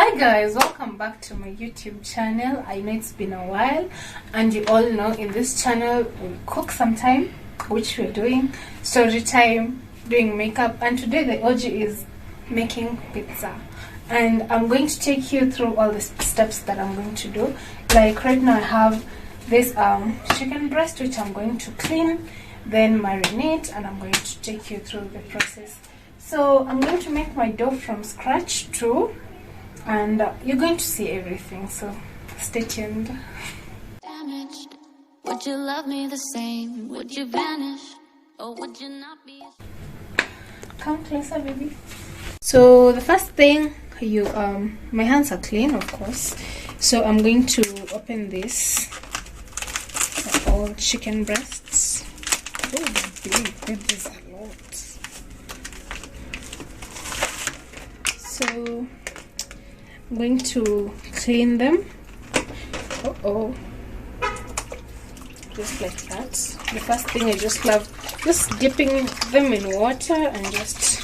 Hi guys, welcome back to my YouTube channel. I know it's been a while, and you all know in this channel we cook sometime, which we're doing, story time, doing makeup, and today the OG is making pizza. And I'm going to take you through all the steps that I'm going to do. Like right now I have this chicken breast which I'm going to clean, then marinate, and I'm going to take you through the process. So I'm going to make my dough from scratch too, and you're going to see everything, so stay tuned. Damaged. Would you love me the same? Would you vanish, or would you not be? Come closer, baby. So the first thing, you my hands are clean, of course, so I'm going to open this all chicken breasts. Oh, big, this a lot. So I'm going to clean them. Just like that. The first thing, I just love just dipping them in water and just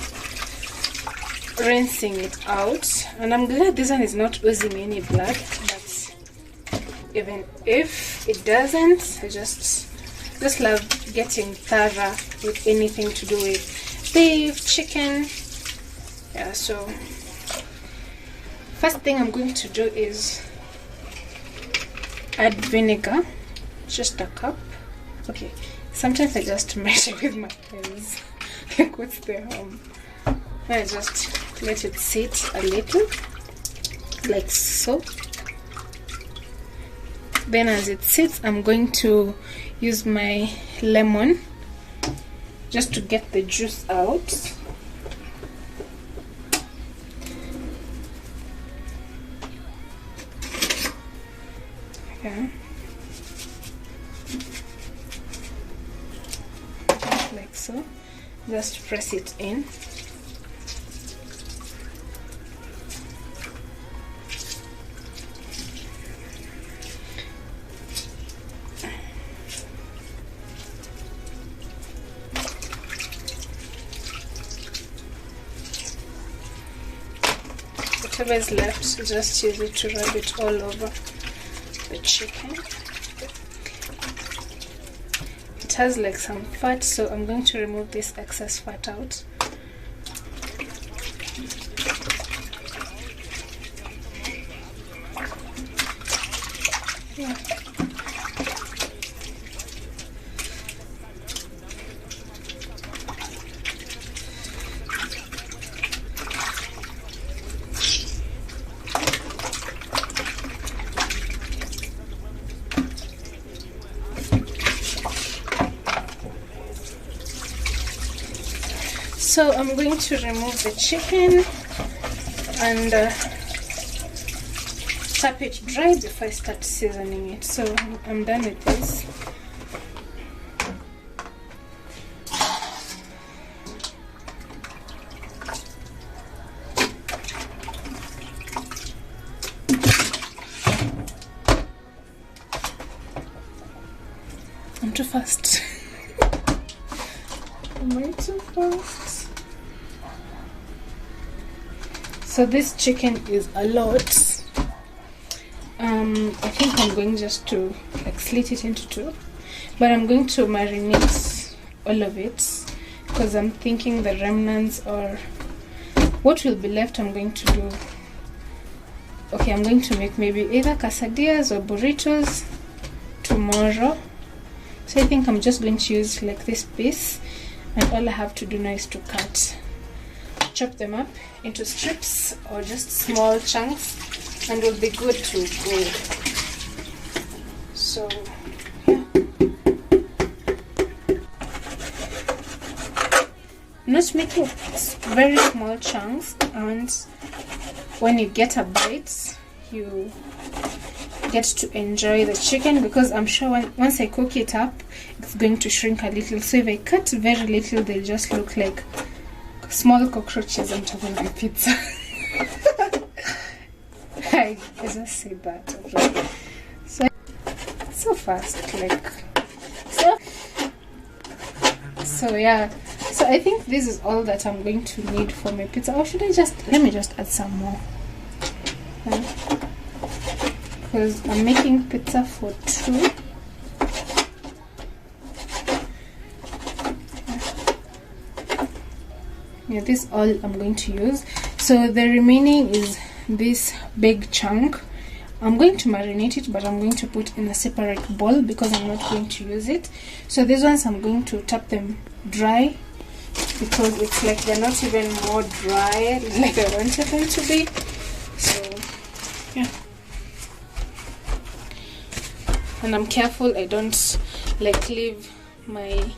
rinsing it out. And I'm glad this one is not oozing any blood, but even if it doesn't, I just love getting thorough with anything to do with beef, chicken. Yeah, so first thing I'm going to do is add vinegar, just a cup. Okay, sometimes I just measure with my hands. Like, what's the I just let it sit a little, like so. Then as it sits, I'm going to use my lemon just to get the juice out. Okay. Just like so. Just press it in. Whatever is left, just use it to rub it all over the chicken. It has like some fat, so I'm going to remove this excess fat out. Yeah. So I'm going to remove the chicken and tap it dry before I start seasoning it. So I'm done with this. I'm too fast. Am I too fast? So this chicken is a lot. I think I'm going just to like slit it into two, but I'm going to marinate all of it because I'm thinking the remnants or what will be left I'm going to do. Okay, I'm going to make maybe either quesadillas or burritos tomorrow. So I think I'm just going to use like this piece, and all I have to do now is to chop them up into strips or just small chunks, and we'll be good to go. So yeah, not making very small chunks, and when you get a bite you get to enjoy the chicken, because I'm sure once I cook it up it's going to shrink a little. So if I cut very little, they'll just look like small cockroaches on top of the pizza. I just said that already. So fast, like so yeah. So I think this is all that I'm going to need for my pizza. Or should I let me just add some more. because I'm making pizza for 2. Yeah, this all I'm going to use. So the remaining is this big chunk. I'm going to marinate it, but I'm going to put in a separate bowl because I'm not going to use it. So these ones I'm going to tap them dry because it's like they're not even more dry like I wanted them to be. So yeah, and I'm careful I don't like leave my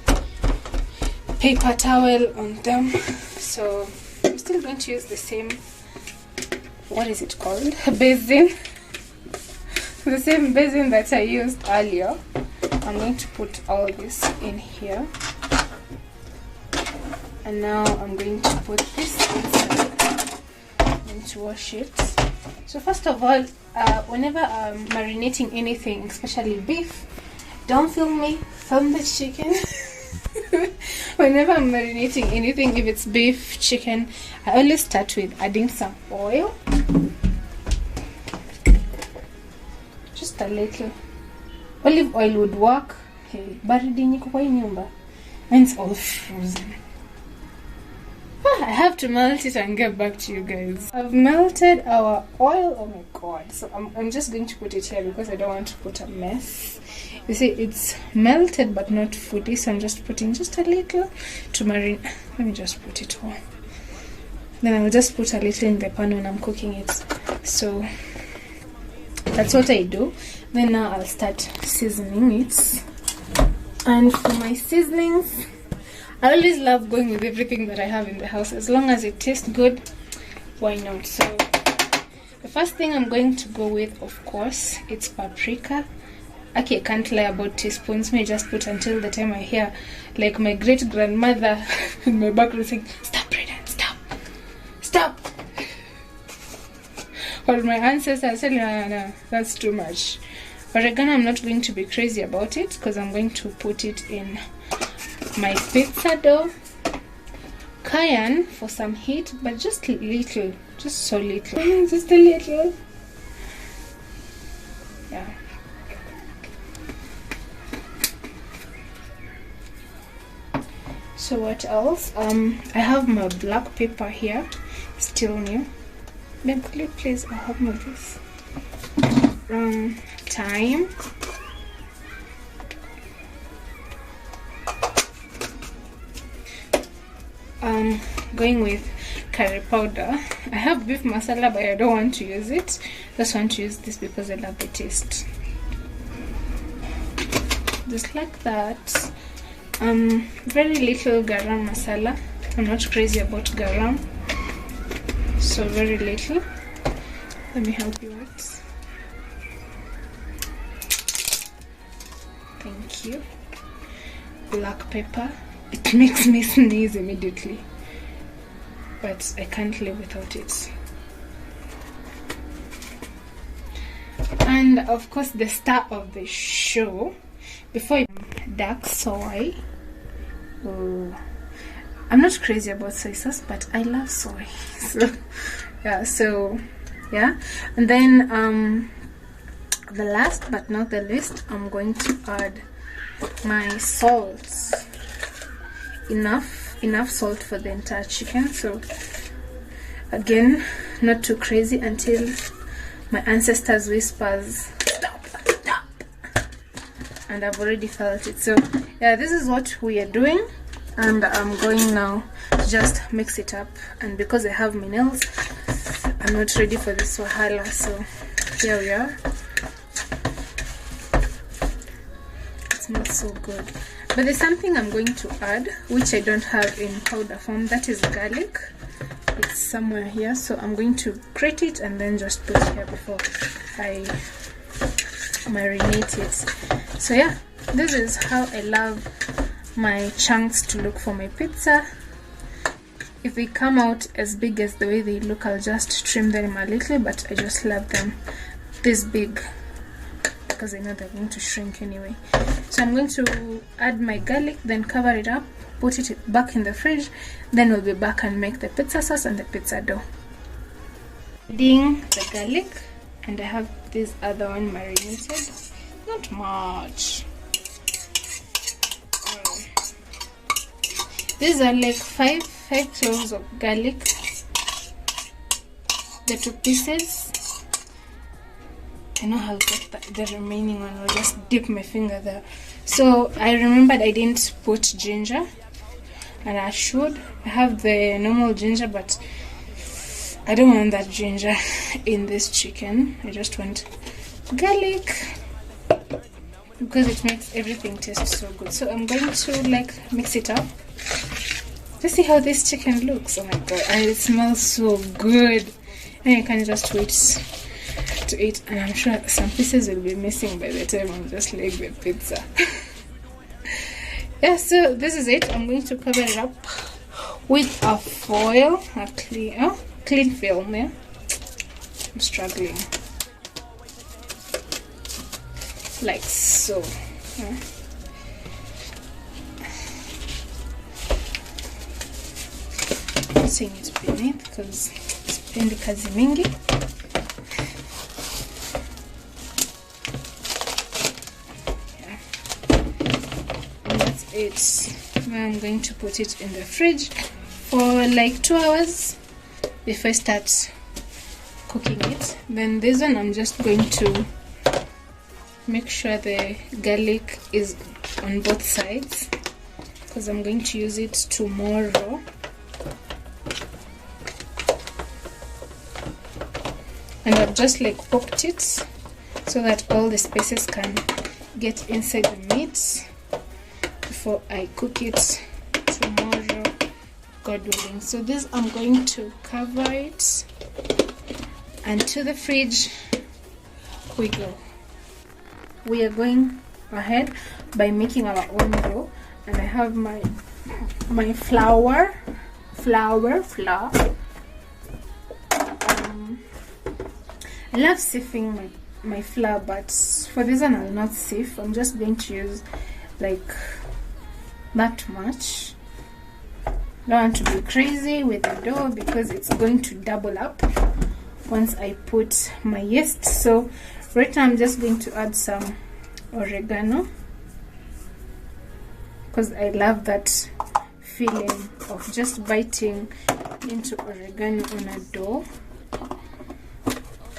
paper towel on them. So I'm still going to use the same, what is it called, basin, the same basin that I used earlier. I'm going to put all this in here, and now I'm going to put this inside. I'm going to wash it. So first of all, whenever I'm marinating anything, especially beef, don't film me, film the chicken. Whenever I'm marinating anything, if it's beef, chicken, I always start with adding some oil, just a little. Olive oil would work. Hey, baridi niko kwa nyumba, and it's all frozen. I have to melt it and get back to you guys. I've melted our oil. Oh my god. So I'm just going to put it here because I don't want to put a mess. You see, it's melted but not fully, so I'm just putting just a little to marinate. Let me just put it all. Then I'll just put a little in the pan when I'm cooking it. So that's what I do. Then now I'll start seasoning it. And for my seasonings, I always love going with everything that I have in the house. As long as it tastes good, why not? So the first thing I'm going to go with, of course, it's paprika. Okay, I can't lie about teaspoons. May just put until the time I hear like my great grandmother in my background saying, "Stop, Bridan, stop, stop." Or my ancestors saying, no, that's too much. Oregano, I'm not going to be crazy about it because I'm going to put it in my pizza dough. Cayenne for some heat, but just little, just so little, just a little. Yeah. So what else? I have my black pepper here, still new. Babe, please, I have more of this. Thyme. Going with curry powder. I have beef masala, but I don't want to use it. Just want to use this because I love the taste. Just like that. Very little garam masala. I'm not crazy about garam, so very little. Let me help you out. Thank you. Black pepper. It makes me sneeze immediately, but I can't live without it. And of course, the star of the show, before dark soy. Oh, I'm not crazy about soy sauce, but I love soy. So yeah. And then the last but not the least, I'm going to add my salt. Enough salt for the entire chicken. So again, not too crazy until my ancestors whispers, "Stop, stop," and I've already felt it. So yeah, this is what we are doing, and I'm going now to just mix it up. And because I have my nails, I'm not ready for this wahala. So here we are. It smells so good. But there's something I'm going to add which I don't have in powder form. That is garlic. It's somewhere here, so I'm going to grate it and then just put it here before I marinate it. So yeah, this is how I love my chunks to look for my pizza. If they come out as big as the way they look, I'll just trim them a little, but I just love them this big because I know they're going to shrink anyway. So I'm going to add my garlic, then cover it up, put it back in the fridge, then we'll be back and make the pizza sauce and the pizza dough. Adding the garlic, and I have this other one marinated, not much. These are like five cloves of garlic, the 2 pieces. I know I'll get the remaining one. I'll just dip my finger there. So I remembered I didn't put ginger, and I should. I have the normal ginger, but I don't want that ginger in this chicken. I just want garlic because it makes everything taste so good. So I'm going to like mix it up. Let's see how this chicken looks. Oh my god, and it smells so good. And I can just wait to eat, and I'm sure some pieces will be missing by the time I'm just like the pizza. Yeah, so this is it. I'm going to cover it up with a foil, a clean film. Yeah, I'm struggling like so. Yeah. Putting it beneath because sipendi kazi mingi. Yeah. And that's it. Now I'm going to put it in the fridge for like 2 hours before I start cooking it. Then this one I'm just going to make sure the garlic is on both sides because I'm going to use it tomorrow. And I've just like poked it so that all the spices can get inside the meat before I cook it tomorrow, God willing. So this I'm going to cover it, and to the fridge we go. We are going ahead by making our own dough, and I have my flour. I love sieving my flour, but for this one I'll not sieve. I'm just going to use like that much. I don't want to be crazy with the dough because it's going to double up once I put my yeast. So right now I'm just going to add some oregano because I love that feeling of just biting into oregano on a dough.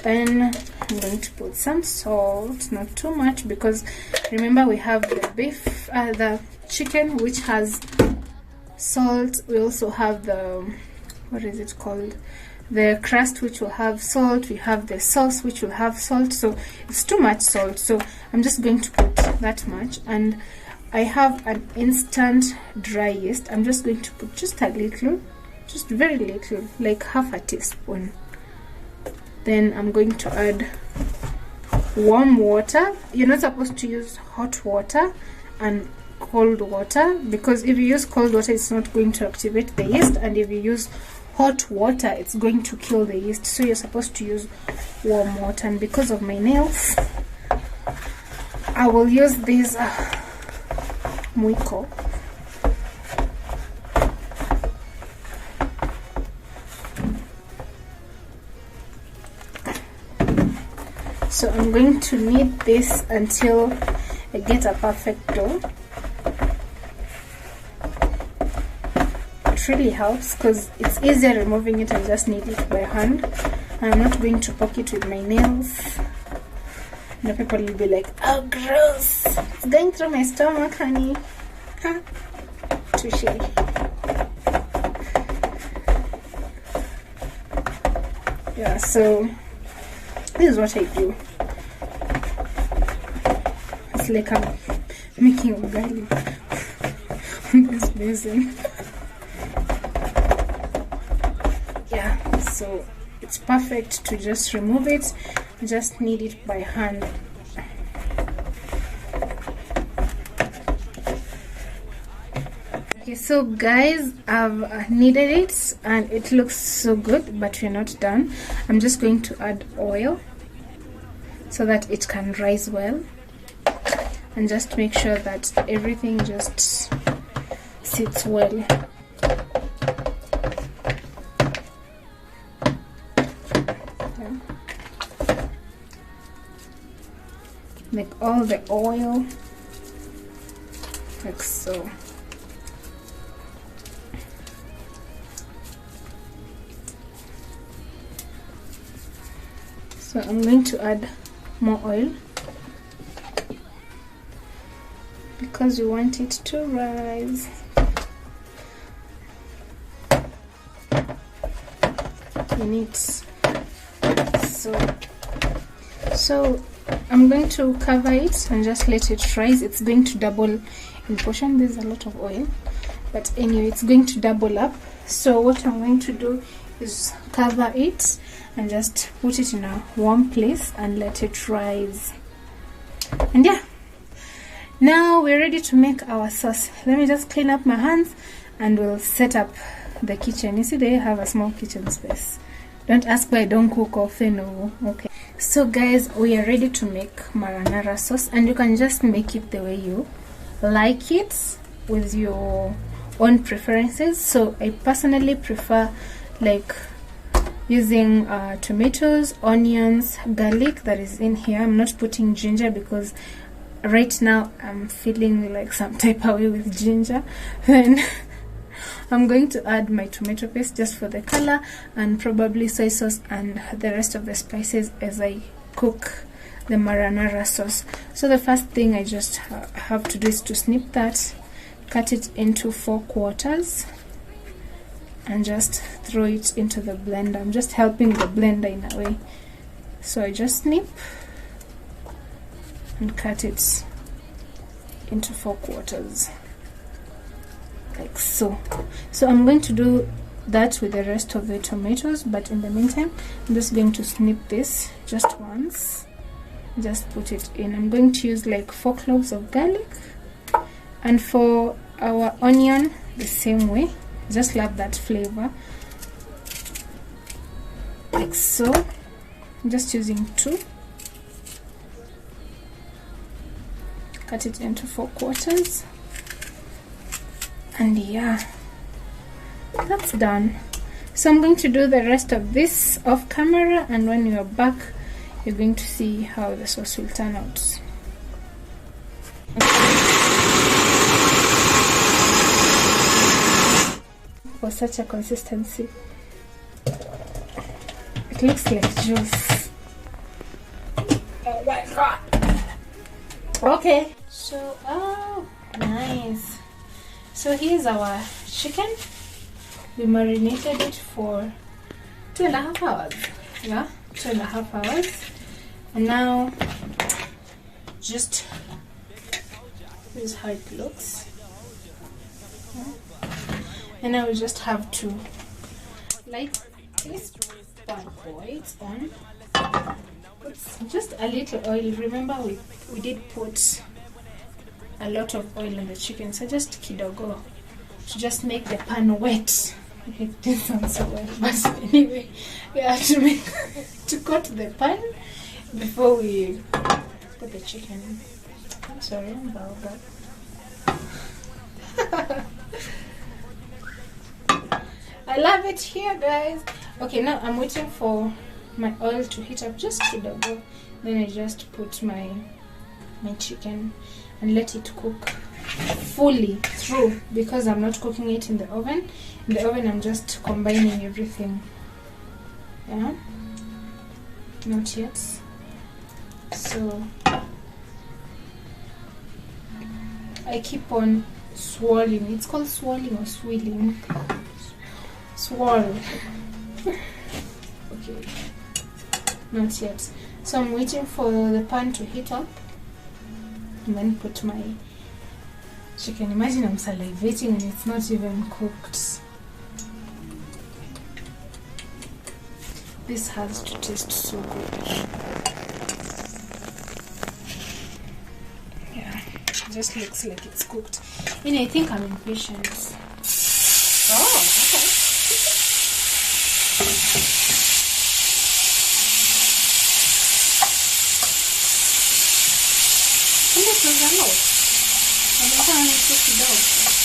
Then I'm going to put some salt, not too much, because remember we have the beef, the chicken, which has salt. We also have the, what is it called, the crust, which will have salt. We have the sauce, which will have salt, so it's too much salt. So I'm just going to put that much. And I have an instant dry yeast. I'm just going to put just a little, just very little, like half a teaspoon. Then I'm going to add warm water. You're not supposed to use hot water and cold water, because if you use cold water it's not going to activate the yeast, and if you use hot water it's going to kill the yeast. So you're supposed to use warm water. And because of my nails I will use this Mwiko. So I'm going to knead this until I get a perfect dough. It really helps because it's easier removing it and just knead it by hand. And I'm not going to poke it with my nails. Now people will be like, oh gross, it's going through my stomach, honey. Huh? Touche. Yeah, so this is what I do. It's like I'm making ugali on this basin. Yeah, so it's perfect to just remove it, just knead it by hand. Okay, so guys, I've kneaded it and it looks so good, but we're not done. I'm just going to add oil so that it can rise well, and just make sure that everything just sits well. make all the oil like so. So I'm going to add more oil because we want it to rise. In it. So I'm going to cover it and just let it rise. It's going to double in portion. There's a lot of oil, but anyway, it's going to double up. So what I'm going to do is cover it and just put it in a warm place and let it rise. And yeah, now we're ready to make our sauce. Let me just clean up my hands and we'll set up the kitchen. You see, they have a small kitchen space. Don't ask why I don't cook often. Oh, okay. So guys, we are ready to make marinara sauce, and you can just make it the way you like it with your own preferences. So I personally prefer like using tomatoes, onions, garlic that is in here. I'm not putting ginger because right now I'm feeling like some type of way with ginger. Then I'm going to add my tomato paste just for the color, and probably soy sauce and the rest of the spices as I cook the marinara sauce. So the first thing I just have to do is to snip that, cut it into 4 quarters, and just throw it into the blender. I'm just helping the blender in a way. So I just snip and cut it into 4 quarters. Like so. So I'm going to do that with the rest of the tomatoes, but in the meantime I'm just going to snip this just once, just put it in. I'm going to use like 4 cloves of garlic, and for our onion the same way. Just love that flavor, like so. I'm just using 2, cut it into 4 quarters. And yeah, that's done. So I'm going to do the rest of this off camera, and when you're back you're going to see how the sauce will turn out. For such a consistency, it looks like juice. Oh my god. Okay, so oh nice. So here's our chicken. We marinated it for 2.5 hours. Yeah, 2.5 hours. And now, just this is how it looks. And now we just have to light this one point on. Put just a little oil. Remember, we did put a lot of oil on the chicken, so just kidogo to just make the pan wet. It didn't sound so well, but anyway, we have to make to coat the pan before we put the chicken in. I'm sorry about that. I love it here, guys. Okay, now I'm waiting for my oil to heat up just kidogo. Then I just put my chicken and let it cook fully through, because I'm not cooking it in the oven. In the oven I'm just combining everything. Yeah, not yet. So I keep on swirling. It's called swirling or swirling. Swirl. Okay, not yet. So I'm waiting for the pan to heat up and then put my chicken. Imagine I'm salivating and it's not even cooked. This has to taste so good. Yeah, it just looks like it's cooked. And I think I'm impatient. Oh, okay. And this was a lot. And the pan is just kidogo.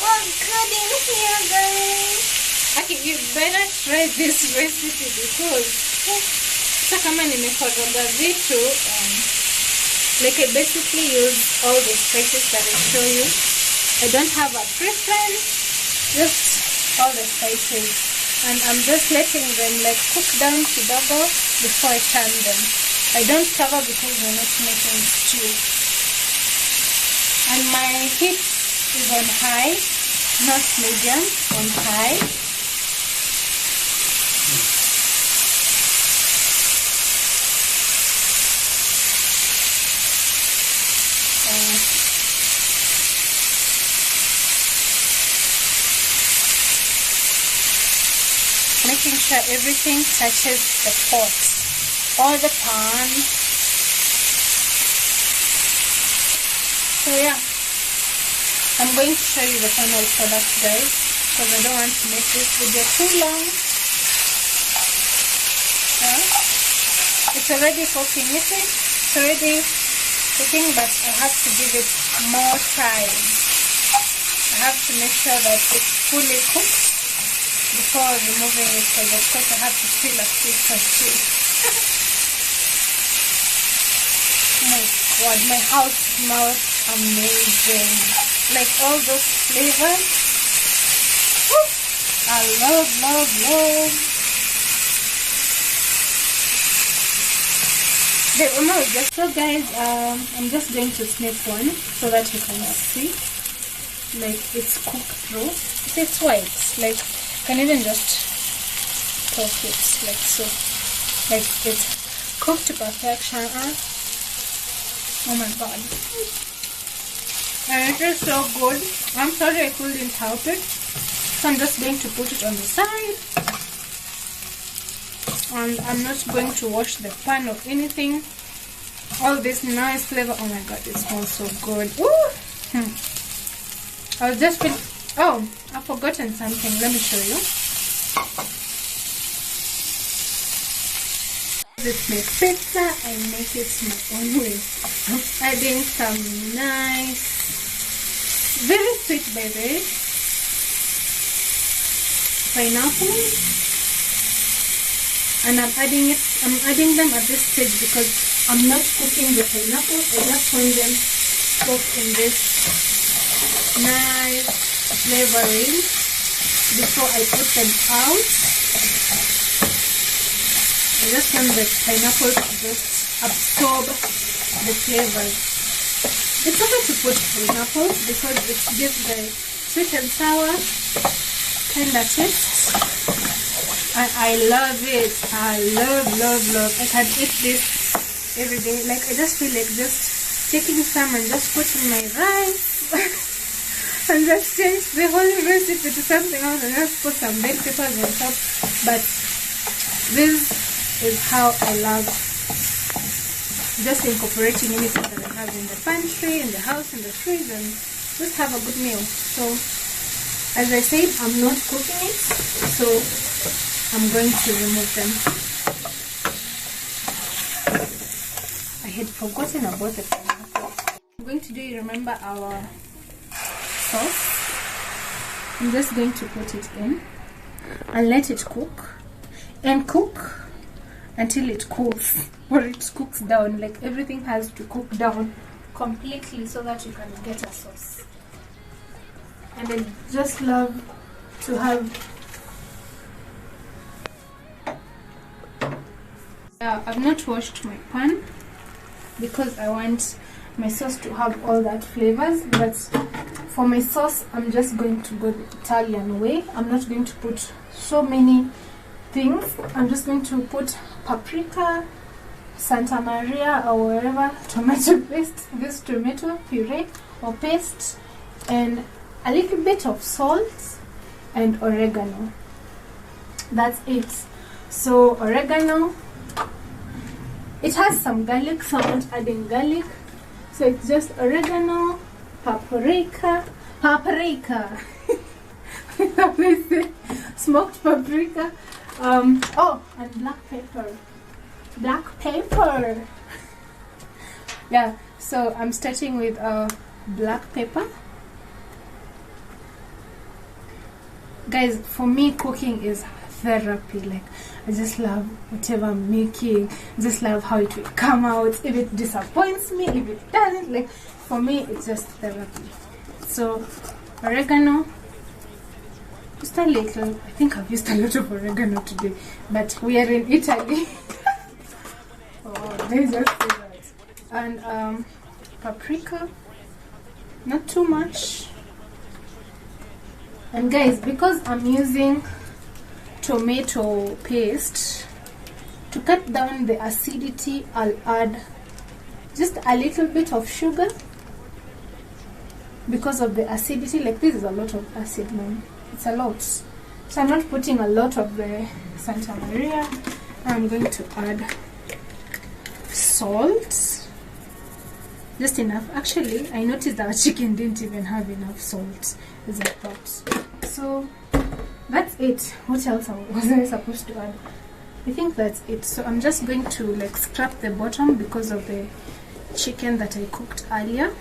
so good in here, guys. Okay, you better try this recipe because so kama nimekoroga vitu, like I basically use all the spices that I show you. I don't have a preference, just all the spices, and I'm just letting them like cook down to double before I turn them. I don't cover because we're not making stew. And my heat is on high, not medium, on high. Making sure everything touches the pot or the pan. So yeah, I'm going to show you the final product, guys, because I don't want to make this video too long. It's already cooking, you see? It's already cooking, but I have to give it more time. I have to make sure that it's fully cooked before removing it, because of course I have to peel a piece or two. Oh my god, my house smells amazing. Like all those flavors. Woo! I love. Oh my god, so guys, I'm just going to snip one so that you can see. Like it's cooked through. It's white. Like can even just poke it like so, like it's cooked to perfection. Oh my god, and it is so good. I'm sorry I couldn't help it, so I'm just going to put it on the side, and I'm not going to wash the pan or anything. All this nice flavor. Oh my god, it smells so good. Ooh. I'll just put. Oh, I've forgotten something. Let me show you. This make pizza, I make it my own way. I'm adding some nice, very sweet baby pineapple, and I'm adding them at this stage because I'm not cooking the pineapple. I just want them cooked in this nice flavoring before I put them out. I just want the pineapple to just absorb the flavors. It's okay to put pineapple because it gives the sweet and sour kind of taste. And I love it. I love. I can eat this every day. Like I just feel like just taking some and just putting my rice. And just change the whole recipe to something else and just put some bell peppers on top. But this is how I love just incorporating anything that I have in the pantry, in the house, in the fridge, and just have a good meal. So as I said, I'm not cooking it, so I'm going to remove them. I had forgotten about the pineapple. I'm going to do, you remember our sauce? I'm just going to put it in and let it cook and cook until it cools, or it cooks down. Like everything has to cook down completely so that you can get a sauce. And I just love to have I've not washed my pan because I want my sauce to have all that flavors, but for my sauce I'm just going to go the Italian way. I'm not going to put so many things. I'm just going to put paprika, Santa Maria or wherever, tomato paste, this tomato puree or paste, and a little bit of salt and oregano. That's it. So oregano, it has some garlic, so I'm not adding garlic. So it's just oregano, paprika, smoked paprika, oh, and black pepper. Yeah, so I'm starting with black pepper. guys, for me cooking is therapy. Like, I just love whatever I'm making. I just love how it will come out. If it disappoints me, if it doesn't, like, for me it's just therapy. So oregano, just a little. I think I've used a lot of oregano today, but we are in Italy. Oh, they just say that. And paprika, not too much. And guys, because I'm using tomato paste, to cut down the acidity, I'll add just a little bit of sugar. Because of the acidity, like this is a lot of acid, man. It's a lot. So I'm not putting a lot of the Santa Maria. I'm going to add salt, just enough. Actually, I noticed our chicken didn't even have enough salt as I thought. So that's it. What else was I supposed to add? I think that's it. So I'm just going to like scrap the bottom because of the chicken that I cooked earlier.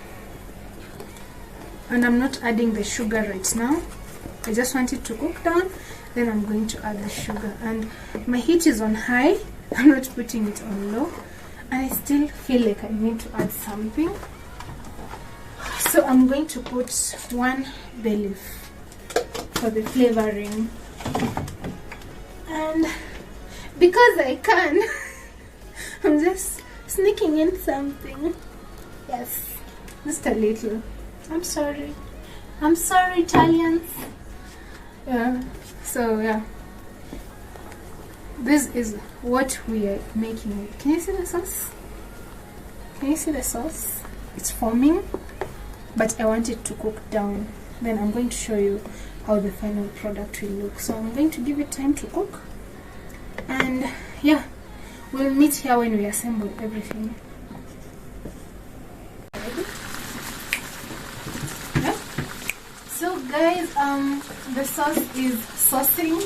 And I'm not adding the sugar right now. I just want it to cook down, then I'm going to add the sugar. And my heat is on high, I'm not putting it on low, and I still feel like I need to add something. So I'm going to put 1 bay leaf for the flavoring. And because I can, I'm just sneaking in something. Yes, just a little. I'm sorry, Italians. Yeah, so yeah, this is what we are making. Can you see the sauce? Can you see the sauce? It's forming, but I want it to cook down. Then I'm going to show you how the final product will look. So I'm going to give it time to cook, and yeah, we'll meet here when we assemble everything. So guys, the sauce is saucing,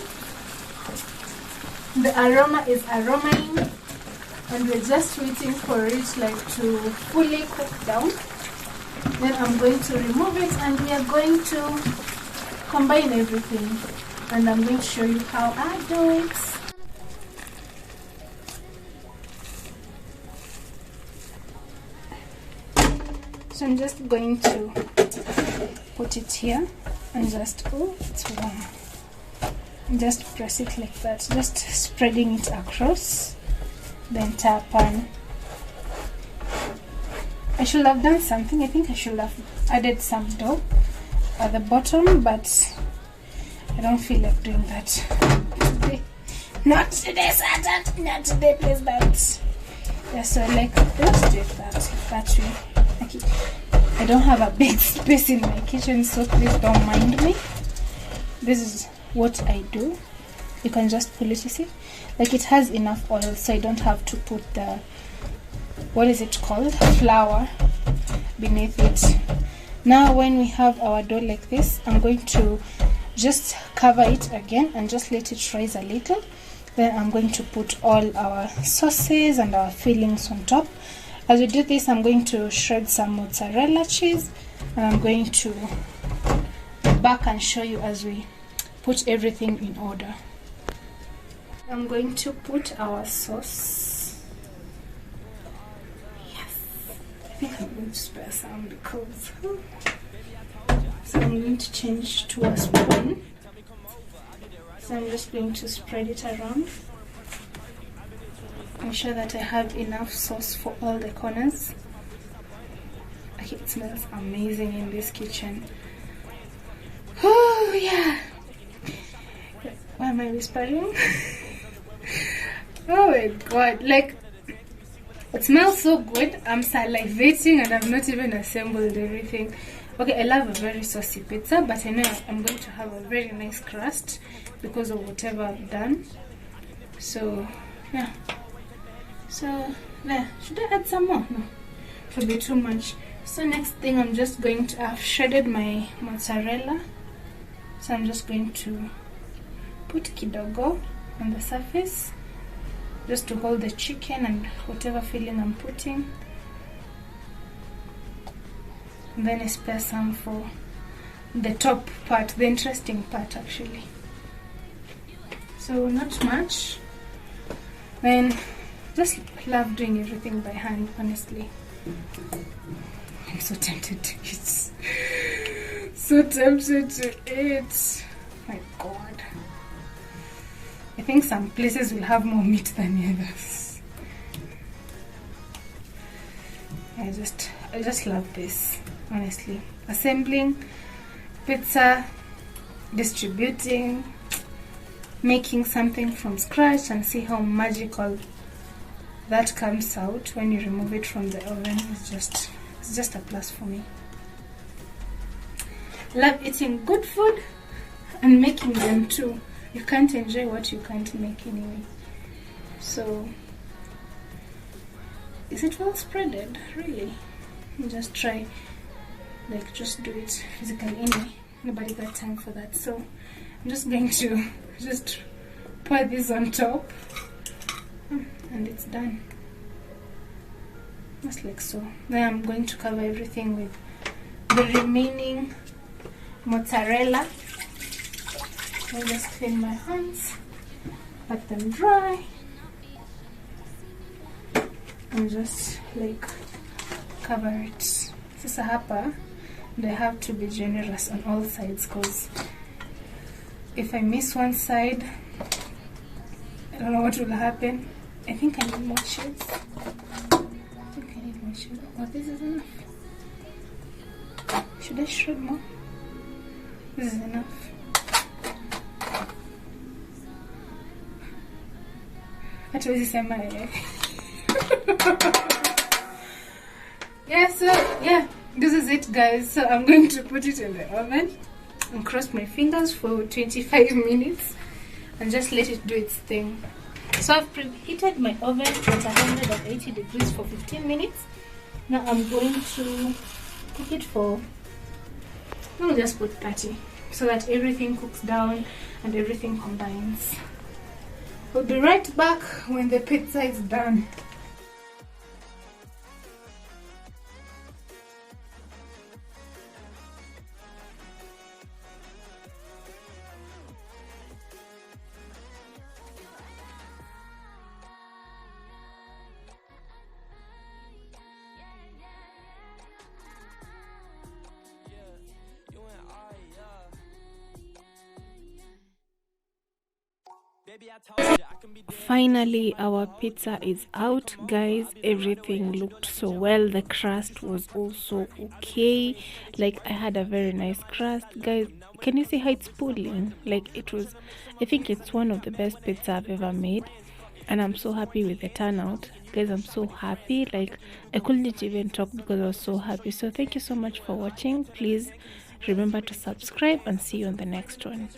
the aroma is aromaing, and we're just waiting for it like to fully cook down. Then I'm going to remove it, and we are going to combine everything, and I'm going to show you how I do it. So I'm just going to put it here and just, oh, it's warm. Just press it like that, just spreading it across the entire pan. I should have done something. I think I should have added some dough at the bottom, but I don't feel like doing that today. Not today, Satan. Not today, please don't. Yeah, so like, let's do it that way. Okay. I don't have a big space in my kitchen, so please don't mind me. This is what I do. You can just pull it, you see? Like, it has enough oil, so I don't have to put the, what is it called? Flour beneath it. Now, when we have our dough like this, I'm going to just cover it again and just let it rise a little. Then I'm going to put all our sauces and our fillings on top. As we do this, I'm going to shred some mozzarella cheese, and I'm going to back and show you as we put everything in order. I'm going to put our sauce. Yes, I think I'm going to spare some because, so I'm going to change to a spoon. So I'm just going to spread it around. Make sure that I have enough sauce for all the corners. Okay, it smells amazing in this kitchen. Oh yeah. Why am I whispering? Oh my god, like, it smells so good. I'm salivating and I've not even assembled everything. Okay, I love a very saucy pizza, but I know I'm going to have a very nice crust because of whatever I've done. So yeah. So there, should I add some more? No, it will be too much. So next thing, I'm just going to have shredded my mozzarella. So I'm just going to put kidogo on the surface, just to hold the chicken and whatever filling I'm putting. And then I spare some for the top part, the interesting part actually. so not much. And just love doing everything by hand, honestly. I'm so tempted to eat. So tempted to eat. My God. I think some places will have more meat than others. I just love this, honestly. Assembling pizza, distributing, making something from scratch, and see how magical that comes out when you remove it from the oven. It's just a plus for me. Love eating good food and making them too. You can't enjoy what you can't make anyway. So, is it well spreaded? Really? You just try, like, just do it physically anyway. Nobody got time for that. So, I'm just going to just pour this on top, and it's done. Just like so. Then I'm going to cover everything with the remaining mozzarella. I'll just clean my hands, let them dry, and just like cover it. This is a hapa, and I have to be generous on all sides, because if I miss one side, I don't know what will happen. I think I need more cheese. Oh, this is enough. Should I shred more? This is enough. Hatuwezi sema yeah, so yeah, this is it, guys. So I'm going to put it in the oven and cross my fingers for 25 minutes and just let it do its thing. So I've preheated my oven at 180 degrees for 15 minutes. Now I'm going to cook it for, I'll just put 30, so that everything cooks down and everything combines. We'll be right back when the pizza is done. Finally, our pizza is out, guys. Everything looked so well. The crust was also okay. Like, I had a very nice crust, guys. Can you see how it's pulling? Like, it was, I think it's one of the best pizza I've ever made, and I'm so happy with the turnout, guys. I'm so happy. Like, I couldn't even talk because I was so happy. So thank you so much for watching. Please remember to subscribe, and see you on the next one.